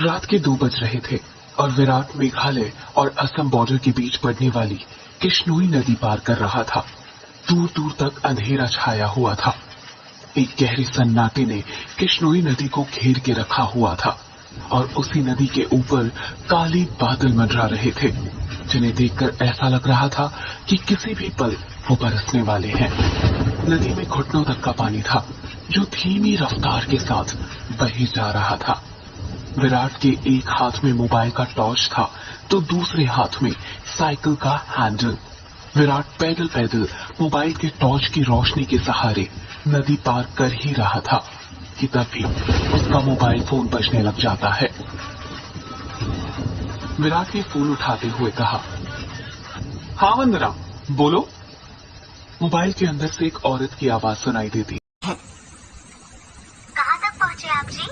रात के 2 बज रहे थे और विराट मेघालय और असम बॉर्डर के बीच पड़ने वाली किश्नोई नदी पार कर रहा था। दूर दूर तक अंधेरा छाया हुआ था। एक गहरे सन्नाटे ने किश्नोई नदी को घेर के रखा हुआ था और उसी नदी के ऊपर काले बादल मंडरा रहे थे, जिन्हें देखकर ऐसा लग रहा था कि किसी भी पल वो बरसने वाले हैं। नदी में घुटनों तक का पानी था, जो धीमी रफ्तार के साथ बहे जा रहा था। विराट के एक हाथ में मोबाइल का टॉर्च था तो दूसरे हाथ में साइकिल का हैंडल। विराट पैदल पैदल मोबाइल के टॉर्च की रोशनी के सहारे नदी पार कर ही रहा था कि तभी उसका मोबाइल फोन बजने लग जाता है। विराट ने फोन उठाते हुए कहा, हाँ वंदना, बोलो। मोबाइल के अंदर से एक औरत की आवाज सुनाई देती है। कहाँ तक पहुँचे आप जी?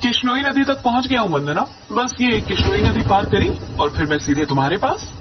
किश्नोई नदी तक पहुंच गया हूँ वंदना, बस ये किश्नोई नदी पार करी और फिर मैं सीधे तुम्हारे पास।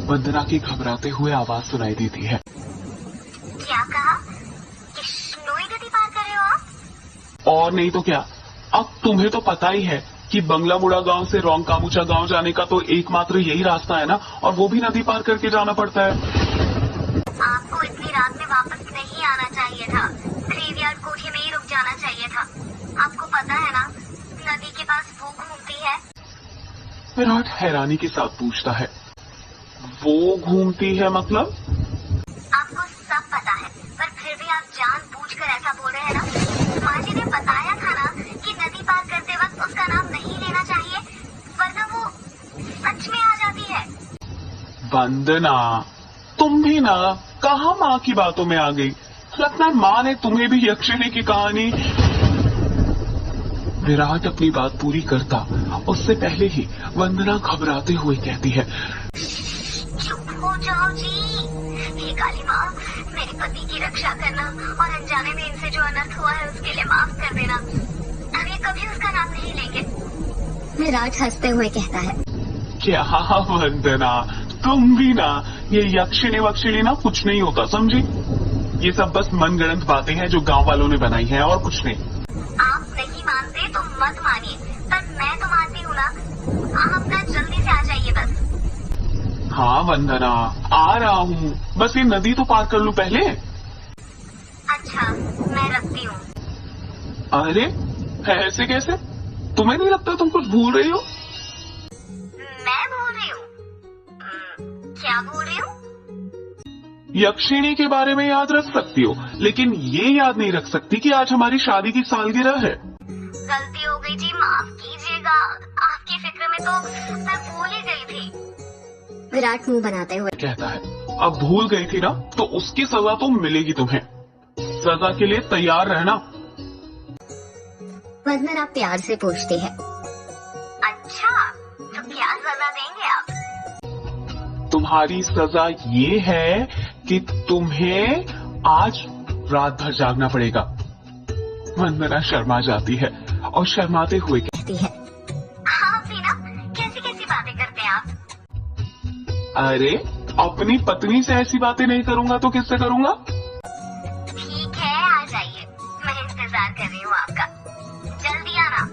वंदना की घबराते हुए आवाज सुनाई देती है। क्या कहा? किश्नोई नदी पार कर रहे हो आप? और नहीं तो क्या, अब तुम्हें तो पता ही है कि बंगला मुड़ा गांव से रोंगकामुचा गांव जाने का तो एकमात्र यही रास्ता है ना, और वो भी नदी पार करके जाना पड़ता है। आपको इतनी रात में वापस नहीं आना चाहिए था, ग्रेवयार्ड कोठी में ही रुक जाना चाहिए था। आपको पता है ना, नदी के पास वो घूमती है। विराट हैरानी के साथ पूछता है, वो घूमती है मतलब? आपको सब पता है, पर फिर भी आप जानबूझकर ऐसा बोल रहे हैं ना। माँ जी ने बताया था ना कि नदी पार करते वक्त उसका नाम नहीं लेना चाहिए, वरना वो सच में आ जाती है। वंदना, तुम भी ना कहाँ माँ की बातों में आ गई। लगता है माँ ने तुम्हें भी यक्षिणी की कहानी। विराट अपनी बात पूरी करता उससे पहले ही वंदना घबराते हुए कहती है, चुप हो जाओ जी। हे काली माँ, मेरे पति की रक्षा करना और अनजाने में इनसे जो अनर्थ हुआ है उसके लिए माफ कर देना। अभी कभी उसका नाम नहीं लेंगे। विराट हंसते हुए कहता है, क्या वंदना, तुम भी ना, ये यक्षिणी वक्षिणी ना कुछ नहीं होता, समझी? ये सब बस मनगढ़ंत बातें हैं जो गांव वालों ने बनाई हैं और कुछ नहीं। आप नहीं मानते तो मत मानिए, पर मैं तो मानती हूँ ना। आप अपना जल्दी से आ जाइए बस। हाँ वंदना, आ रहा हूँ, बस ये नदी तो पार कर लूं पहले। अच्छा, मैं रखती हूँ। अरे ऐसे कैसे? तुम्हें नहीं लगता तुम कुछ भूल रही हो? मैं भूल रही हूँ? क्या भूल रही हूँ? यक्षिणी के बारे में याद रख सकती हो, लेकिन ये याद नहीं रख सकती कि आज हमारी शादी की सालगिरह है। गलती हो गई जी, माफ कीजिएगा। आपकी फिक्र में तो मैं भूल ही गई थी। विराट मुंह बनाते हुए कहता है, अब भूल गई थी ना तो उसकी सजा तो मिलेगी तुम्हें। सजा के लिए तैयार रहना। वंदना प्यार से पूछती है, अच्छा तो क्या सजा देंगे आप? तुम्हारी सजा ये है कि तुम्हें आज रात भर जागना पड़ेगा। वंदना शर्मा जाती है और शर्माते हुए कहती है, आप भी ना कैसी कैसी बातें करते हैं आप? अरे अपनी पत्नी से ऐसी बातें नहीं करूंगा तो किससे करूंगा? ठीक है, आ जाइए, मैं इंतजार कर रही हूँ आपका। जल्दी आना।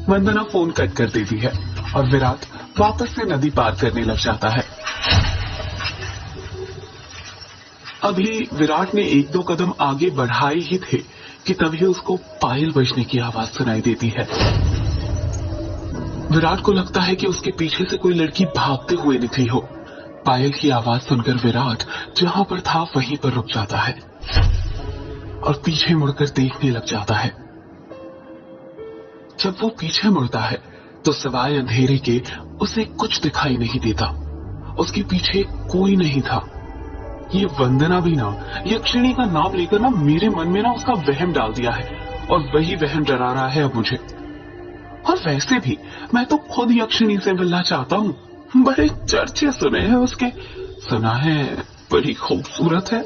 वंदना फोन कट कर देती है और विराट वापस से नदी पार करने लग जाता है। अभी विराट ने 1-2 कदम आगे बढ़ाए ही थे कि तभी उसको पायल बजने की आवाज सुनाई देती है। विराट को लगता है कि उसके पीछे से कोई लड़की भागते हुए निकली हो। पायल की आवाज सुनकर विराट जहां पर था वहीं पर रुक जाता है और पीछे मुड़कर देखने लग जाता है। जब वो पीछे मुड़ता है तो सिवाय अंधेरे के उसे कुछ दिखाई नहीं देता। उसके पीछे कोई नहीं था। ये वंदना भी ना यक्षिणी का नाम लेकर ना मेरे मन में ना उसका वहम डाल दिया है और वही वहम डरा रहा है अब मुझे। और वैसे भी मैं तो खुद यक्षिणी से मिलना चाहता हूँ। बड़े चर्चे सुने हैं उसके, सुना है बड़ी खूबसूरत है।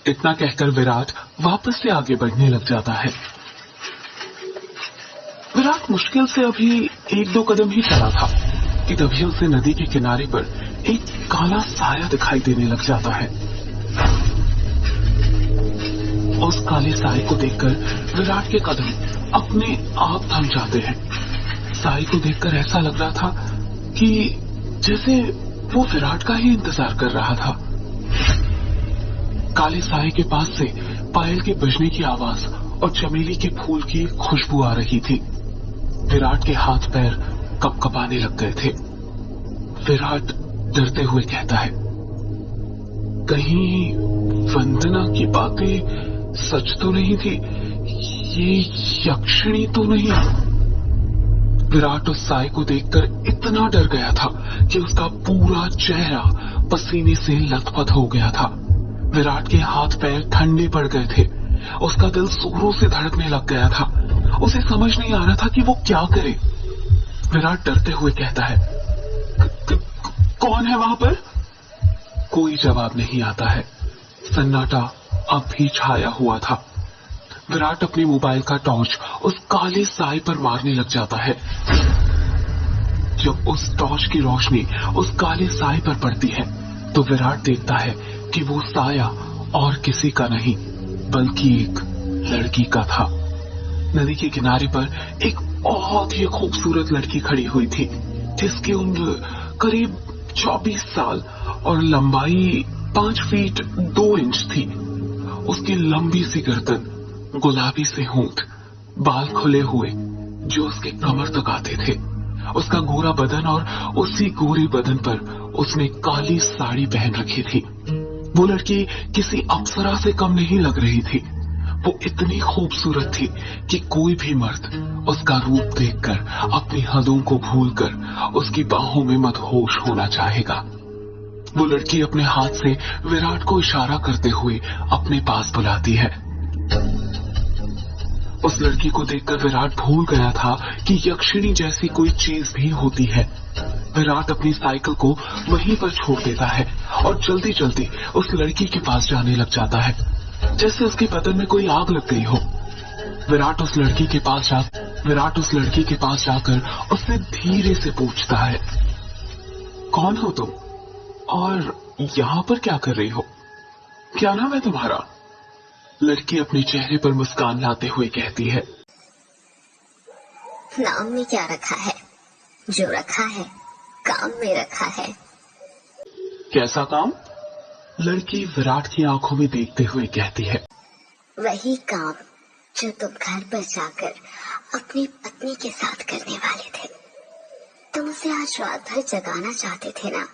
इतना कहकर विराट वापस से आगे बढ़ने लग जाता है। विराट मुश्किल से अभी 1-2 कदम ही चला था कि तभी उसे नदी के किनारे पर एक काला साया दिखाई देने लग जाता है। उस काले साए को देखकर विराट के कदम अपने आप थम जाते हैं। साए को देखकर ऐसा लग रहा था कि जैसे वो विराट का ही इंतजार कर रहा था। काले साए के पास से पायल के बजने की आवाज और चमेली के फूल की खुशबू आ रही थी। विराट के हाथ पैर कपकपाने लग गए थे। विराट डरते हुए कहता है, कहीं वंदना की बातें सच तो नहीं थी? ये यक्षिणी तो नहीं? विराट उस साए को देखकर इतना डर गया था कि उसका पूरा चेहरा पसीने से लथपथ हो गया था। विराट के हाथ पैर ठंडे पड़ गए थे। उसका दिल जोरों से धड़कने लग गया था। उसे समझ नहीं आ रहा था कि वो क्या करे। विराट डरते हुए कहता है, कौन है वहां पर? कोई जवाब नहीं आता है। सन्नाटा अब भी छाया हुआ था। विराट अपने मोबाइल का टॉर्च उस काले साए पर मारने लग जाता है। जब उस टॉर्च की रोशनी उस काले साए पर पड़ती है तो विराट देखता है कि वो साया और किसी का नहीं बल्कि एक लड़की का था। नदी के किनारे पर एक बहुत ही खूबसूरत लड़की खड़ी हुई थी, जिसकी उम्र करीब 24 साल और लंबाई 5 फीट 2 इंच थी। उसकी लंबी सी गर्दन, गुलाबी से होंठ, बाल खुले हुए जो उसके कमर तक आते थे, उसका गोरा बदन और उसी गोरे बदन पर उसने काली साड़ी पहन रखी थी। वो लड़की किसी अप्सरा से कम नहीं लग रही थी। वो इतनी खूबसूरत थी कि कोई भी मर्द उसका रूप देखकर अपनी हदों को भूलकर उसकी बाहों में मदहोश होना चाहेगा। वो लड़की अपने हाथ से विराट को इशारा करते हुए अपने पास बुलाती है। उस लड़की को देखकर विराट भूल गया था कि यक्षिणी जैसी कोई चीज भी होती है। विराट अपनी साइकिल को वहीं पर छोड़ देता है और जल्दी जल्दी उस लड़की के पास जाने लग जाता है, जैसे उसके बदन में कोई आग लग गई हो। विराट उस लड़की के पास जाकर उससे धीरे से पूछता है, कौन हो तुम और यहाँ पर क्या कर रही हो? क्या नाम है तुम्हारा? लड़की अपने चेहरे पर मुस्कान लाते हुए कहती है, नाम में क्या रखा है? जो रखा है काम में रखा है। कैसा काम? लड़की विराट की आंखों में देखते हुए कहती है, वही काम जो तुम घर पर जाकर अपनी पत्नी के साथ करने वाले थे। तुम उसे आज रात भर जगाना चाहते थे ना?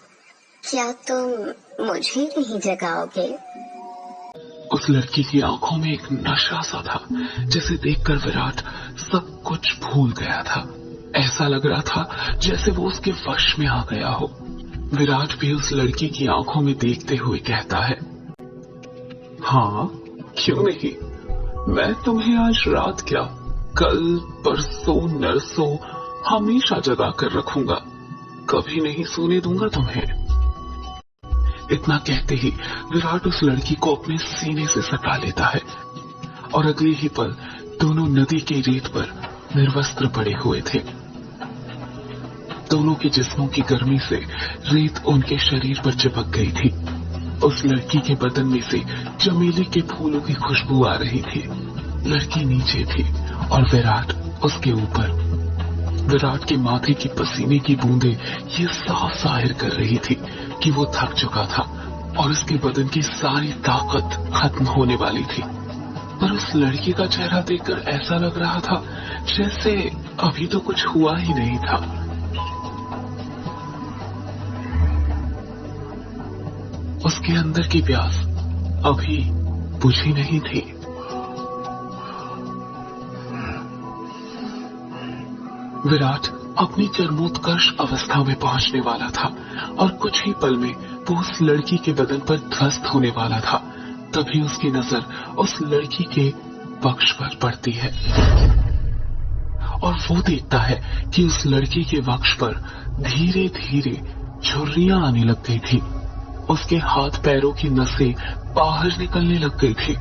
क्या तुम मुझे नहीं जगाओगे? उस लड़की की आंखों में एक नशा सा था, जिसे देखकर विराट सब कुछ भूल गया था। ऐसा लग रहा था जैसे वो उसके वश में आ गया हो। विराट भी उस लड़की की आंखों में देखते हुए कहता है, हाँ क्यों नहीं, मैं तुम्हें आज रात क्या, कल परसों नरसों हमेशा जगा कर रखूंगा, कभी नहीं सोने दूंगा तुम्हें। इतना कहते ही विराट उस लड़की को अपने सीने से सटा लेता है और अगले ही पल दोनों नदी के रेत पर निर्वस्त्र पड़े हुए थे। दोनों के जिस्मों की गर्मी से रेत उनके शरीर पर चिपक गई थी। उस लड़की के बदन में से चमेली के फूलों की खुशबू आ रही थी। लड़की नीचे थी और विराट उसके ऊपर। विराट के माथे की पसीने की बूंदें ये साफ जाहिर कर रही थी कि वो थक चुका था और उसके बदन की सारी ताकत खत्म होने वाली थी। पर उस लड़की का चेहरा देखकर ऐसा लग रहा था जैसे अभी तो कुछ हुआ ही नहीं था। उसके अंदर की प्यास अभी बुझी नहीं थी। विराट अपनी चरमोत्कर्ष अवस्था में पहुंचने वाला था और कुछ ही पल में वो उस लड़की के बदन पर ध्वस्त होने वाला था। तभी उसकी नजर उस लड़की के वक्ष पर पड़ती है और वो देखता है कि उस लड़की के वक्ष पर धीरे धीरे झुर्रियां आने लग गई थी। उसके हाथ पैरों की नसें बाहर निकलने लग गई थी।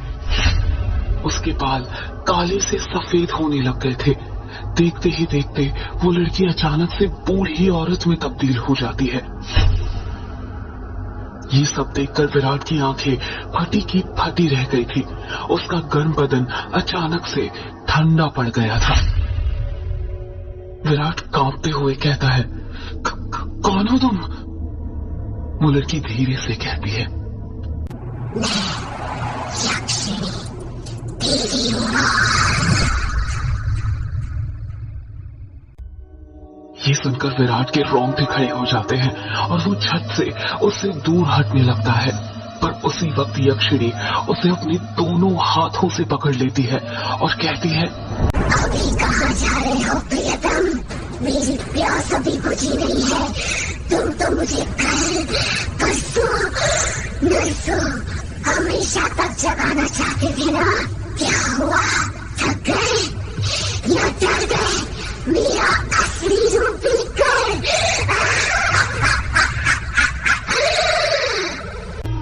उसके बाल काले से सफेद होने लग गए थे। देखते ही देखते वो लड़की अचानक से बूढ़ी औरत में तब्दील हो जाती है। ये सब देखकर विराट की आंखें फटी की फटी रह गई थी। उसका गर्म बदन अचानक से ठंडा पड़ गया था। विराट कांपते हुए कहता है, कौन हो तुम? वो लड़की धीरे से कहती है, ये सुनकर विराट के रोंगटे खड़े हो जाते हैं और वो झट से उससे दूर हटने लगता है। पर उसी वक्त यक्षिणी उसे अपने दोनों हाथों से पकड़ लेती है और कहती है, अभी कहाँ जा रहे हो प्रियतम? मेरी प्यास अभी बुझी नहीं है। तुम तो मुझे कसो नसो हमेशा तक जगाना चाहते थे ना? क्या हुआ? थक गए या डर गए मेरा असली रूप देखकर?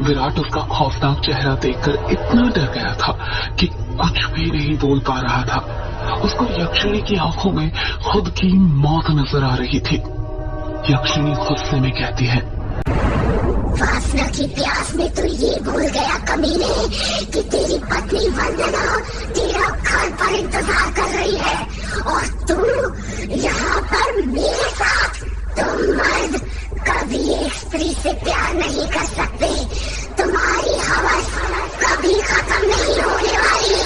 विराट उसका खौफनाक चेहरा देखकर इतना डर गया था कि कुछ भी नहीं बोल पा रहा था। उसको यक्षिणी की आंखों में खुद की मौत नजर आ रही थी। यक्षिणी गुस्से में कहती है, वासना की प्यास में तू ये भूल गया कमीने कि तेरी पत्नी वंदना तेरा घर पर इंतजार कर रही है और तू यहाँ पर मेरे साथ। तुम मर्द कभी एक स्त्री से प्यार नहीं कर सकते। तुम्हारी हवस कभी खत्म नहीं होने वाली।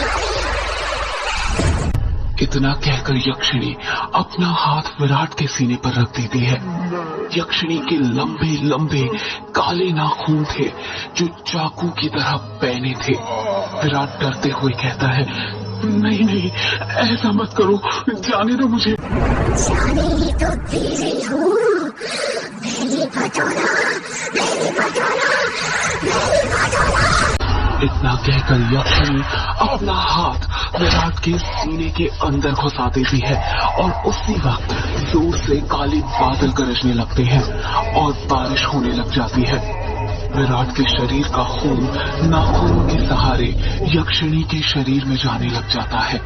इतना कहकर यक्षिणी अपना हाथ विराट के सीने पर रख देती है। यक्षिणी के लंबे लंबे काले नाखून थे जो चाकू की तरह पैने थे। विराट डरते हुए कहता है, नहीं नहीं, ऐसा मत करो, जाने दो मुझे। जाने ही तो दे रही हूँ। मेरी बटोरा, मेरी बटोरा, मेरी बटोरा। इतना कहकर यक्षिणी अपना हाथ विराट के सीने के अंदर घुसा देती है और उसी वक्त जोर से काले बादल गरजने लगते हैं और बारिश होने लग जाती है। विराट के शरीर का खून नाखूनों के सहारे यक्षिणी के शरीर में जाने लग जाता है।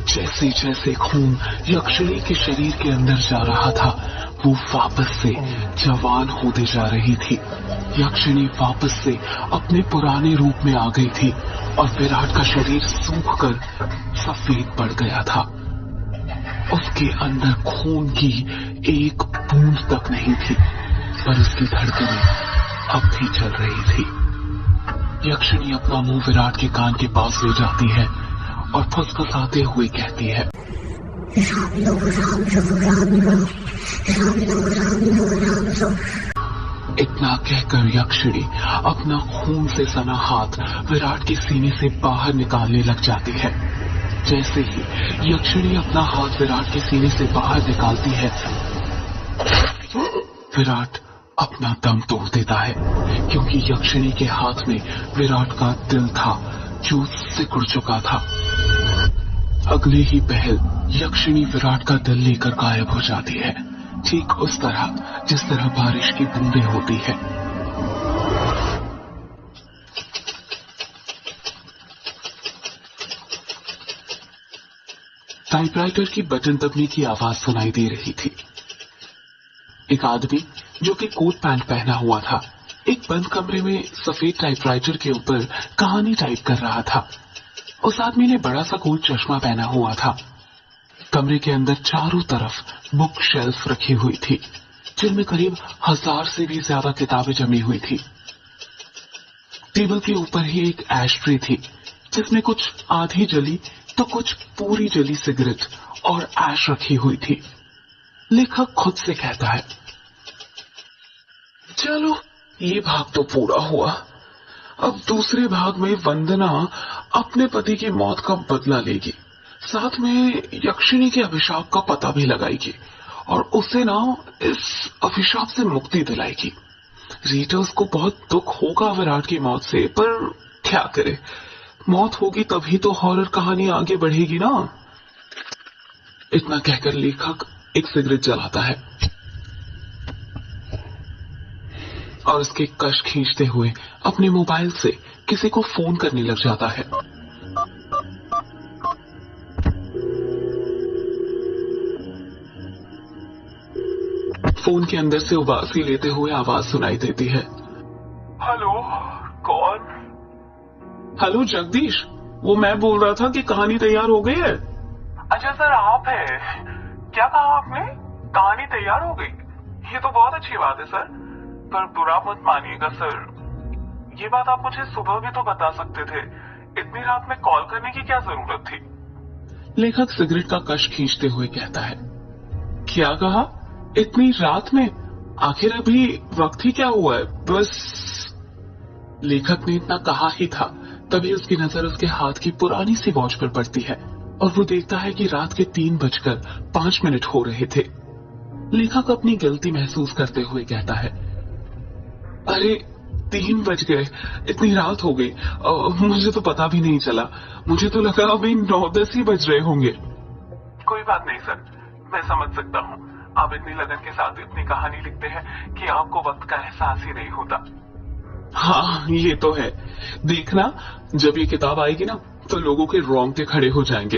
जैसे जैसे खून यक्षिणी के शरीर के अंदर जा रहा था, वो वापस से जवान होते जा रही थी। यक्षिणी वापस से अपने पुराने रूप में आ गई थी और विराट का शरीर सूखकर सफेद पड़ गया था। उसके अंदर खून की एक बूंद तक नहीं थी, पर उसकी धड़कनें अब भी चल रही थी। यक्षिणी अपना मुंह विराट के कान के पास ले जाती है और फुसफुसाते हुए कहती है, इतना कहकर यक्षिणी अपना खून से सना हाथ विराट के सीने से बाहर निकालने लग जाती है। जैसे ही यक्षिणी अपना हाथ विराट के सीने से बाहर निकालती है, विराट अपना दम तोड़ देता है, क्योंकि यक्षिणी के हाथ में विराट का दिल था जो सिकुड़ चुका था। अगले ही पहल यक्षिणी विराट का दिल लेकर गायब हो जाती है, ठीक उस तरह जिस तरह बारिश की बूंदें होती है। टाइपराइटर की बटन दबने की आवाज सुनाई दे रही थी। एक आदमी जो कि कोट पैंट पहना हुआ था, एक बंद कमरे में सफेद टाइपराइटर के ऊपर कहानी टाइप कर रहा था। उस आदमी ने बड़ा सा गोल चश्मा पहना हुआ था। कमरे के अंदर चारों तरफ बुक शेल्फ रखी हुई थी, जिनमें करीब 1000 से भी ज्यादा किताबें जमी हुई थी। टेबल के ऊपर ही एक एश ट्रे थी, जिसमें कुछ आधी जली तो कुछ पूरी जली सिगरेट और ऐश रखी हुई थी। लेखक खुद से कहता है, चलो ये भाग तो पूरा हुआ। अब दूसरे भाग में वंदना अपने पति की मौत का बदला लेगी, साथ में यक्षिणी के अभिशाप का पता भी लगाएगी और उसे ना इस अभिशाप से मुक्ति दिलाएगी। रीडर्स को बहुत दुख होगा विराट की मौत से, पर क्या करे, मौत होगी तभी तो हॉरर कहानी आगे बढ़ेगी ना। इतना कहकर लेखक एक सिगरेट जलाता है और उसके कश खींचते हुए अपने मोबाइल से किसी को फोन करने लग जाता है। फोन के अंदर से उबासी लेते हुए आवाज सुनाई देती है, हेलो हेलो जगदीश, वो मैं बोल रहा था कि कहानी तैयार हो गई है। अच्छा सर, आप है, क्या कहा आपने? कहानी तैयार हो गई? ये तो बहुत अच्छी बात है सर, पर बुरा मत मानिएगा सर, ये बात आप मुझे सुबह भी तो बता सकते थे। इतनी रात में कॉल करने की क्या जरूरत थी? लेखक सिगरेट का कश खींचते हुए कहता है। क्या कहा? इतनी रात में? आखिर अभी वक्त ही क्या हुआ है? बस। लेखक ने इतना कहा ही था, तभी उसकी नजर उसके हाथ की पुरानी सी वॉच पर पड़ती है और वो देखता है कि रात के 3:05 हो रहे थे। लेखक अपनी गलती महसूस करते हुए कहता है, अरे 3 बज गए, इतनी रात हो गई, मुझे तो पता भी नहीं चला। मुझे तो लगा अभी 9-10 ही बज रहे होंगे। कोई बात नहीं सर, मैं समझ सकता हूँ, आप इतनी लगन के साथ इतनी कहानी लिखते हैं कि आपको वक्त का एहसास ही नहीं होता। हाँ, ये तो है। देखना, जब ये किताब आएगी ना तो लोगों के रोंगटे खड़े हो जाएंगे।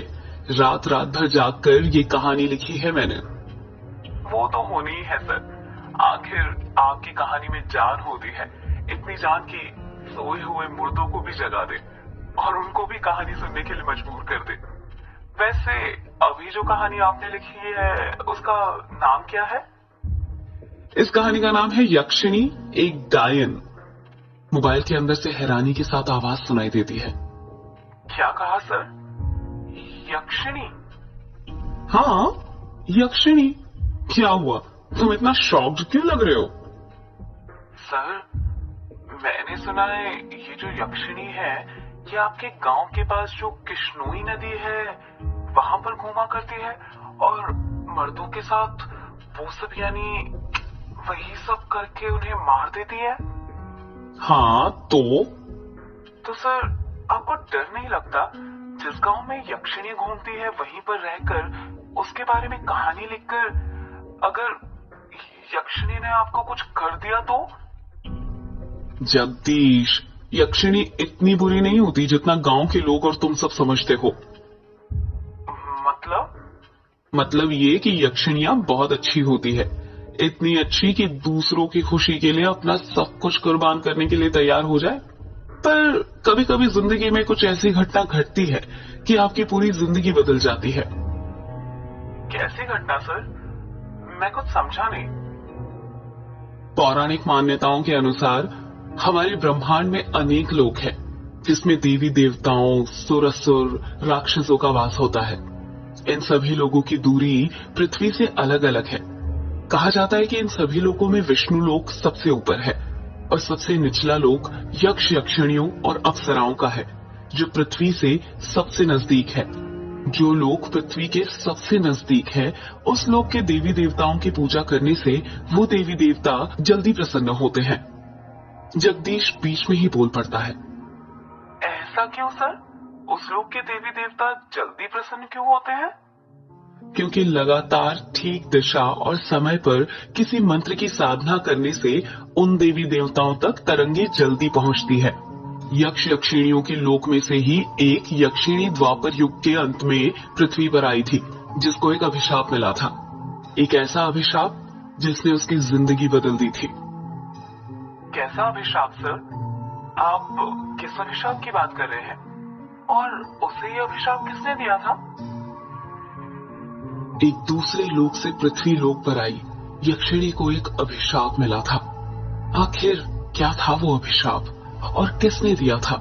रात रात भर जागकर ये कहानी लिखी है मैंने। वो तो होनी ही है सर, आखिर आपकी कहानी में जान होती है, इतनी जान की सोए हुए मुर्दों को भी जगा दे और उनको भी कहानी सुनने के लिए मजबूर कर दे। वैसे अभी जो कहानी आपने लिखी है उसका नाम क्या है? इस कहानी का नाम है यक्षिणी एक गायन। मोबाइल के अंदर से हैरानी के साथ आवाज सुनाई देती है। क्या कहा सर? यक्षिणी? हाँ, यक्षिणी। क्या हुआ, तुम इतना शॉक्ड क्यों लग रहे हो? सर, मैंने सुना है ये जो यक्षिणी है ये आपके गांव के पास जो किश्नोई नदी है वहां पर घूमा करती है और मर्दों के साथ वो सब, यानी वही सब करके उन्हें मार देती है। हाँ तो सर, आपको डर नहीं लगता जिस गांव में यक्षिणी घूमती है वहीं पर रहकर उसके बारे में कहानी लिखकर, अगर यक्षिणी ने आपको कुछ कर दिया तो? जगदीश, यक्षिणी इतनी बुरी नहीं होती जितना गांव के लोग और तुम सब समझते हो। मतलब ये कि यक्षिणियां बहुत अच्छी होती है, इतनी अच्छी कि दूसरों की खुशी के लिए अपना सब कुछ कुर्बान करने के लिए तैयार हो जाए। पर कभी कभी जिंदगी में कुछ ऐसी घटना घटती है कि आपकी पूरी जिंदगी बदल जाती है। कैसी घटना सर? मैं कुछ समझा नहीं। पौराणिक मान्यताओं के अनुसार हमारे ब्रह्मांड में अनेक लोक हैं, जिसमें देवी देवताओं, सुर असुर, राक्षसों का वास होता है। इन सभी लोगों की दूरी पृथ्वी से अलग अलग है। कहा जाता है कि इन सभी लोकों में विष्णु लोक सबसे ऊपर है और सबसे निचला लोक यक्ष यक्षिणियों और अप्सराओं का है, जो पृथ्वी से सबसे नजदीक है। जो लोक पृथ्वी के सबसे नजदीक है, उस लोक के देवी देवताओं की पूजा करने से वो देवी देवता जल्दी प्रसन्न होते हैं। जगदीश बीच में ही बोल पड़ता है। ऐसा क्यों सर? उस लोक के देवी देवता जल्दी प्रसन्न क्यों होते हैं? क्योंकि लगातार ठीक दिशा और समय पर किसी मंत्र की साधना करने से उन देवी देवताओं तक तरंगे जल्दी पहुंचती है। यक्ष यक्षिणियों के लोक में से ही एक यक्षिणी द्वापर युग के अंत में पृथ्वी पर आई थी, जिसको एक अभिशाप मिला था। एक ऐसा अभिशाप जिसने उसकी जिंदगी बदल दी थी। कैसा अभिशाप सर? आप किस अभिशाप की बात कर रहे हैं और उसे ये अभिशाप किसने दिया था? एक दूसरे लोक से पृथ्वी लोक पर आई यक्षिणी को एक अभिशाप मिला था। आखिर क्या था वो अभिशाप और किसने दिया था?